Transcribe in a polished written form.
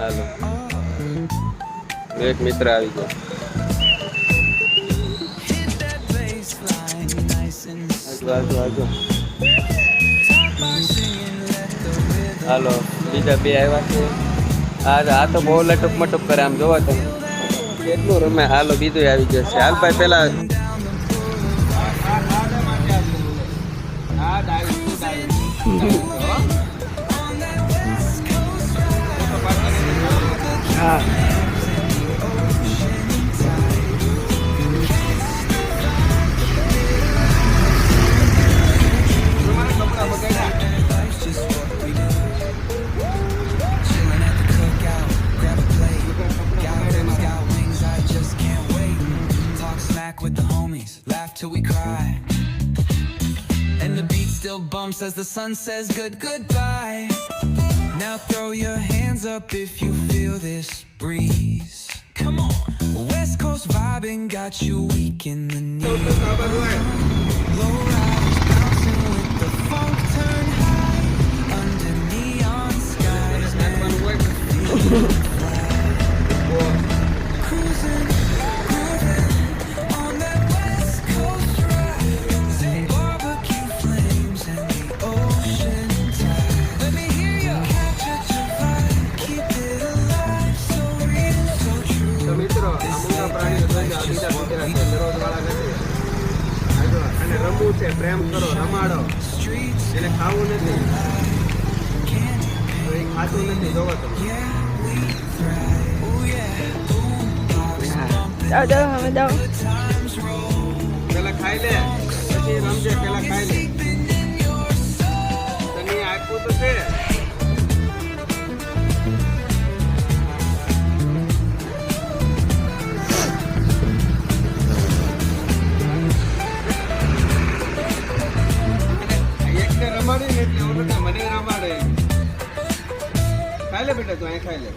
હાલો એક મિત્ર આવી ગયો. આગળ આગળ હાલો બીજા બે આવ્યા છે. આ તો બહુ લટક મટક કરે આમ જોવો તમે કેટલું રમે. હાલો બીજું આવી ગયો છે. હાલ ભાઈ પેલા હા with the homies, laugh till we cry, and the beat still bumps as the sun says goodbye. Now throw your hands up if you feel this breeze. Come on, West Coast vibing got you weak in the knees. Low riders bouncing with the funk turn high under neon skies. Cruising. રમવું છે પ્રેમ કરો રમાડો એને ખાવું નથી તો એ ખાતું નથી જોવો તમે પેલા ખાઈ લે પછી રમજે પેલા ખાઈ લે તને આપ્યું તો છે રમાડે ને એટલે ઓલો મને રમાડે ખાઈ લે બેટા તું અહીં ખાઈ લે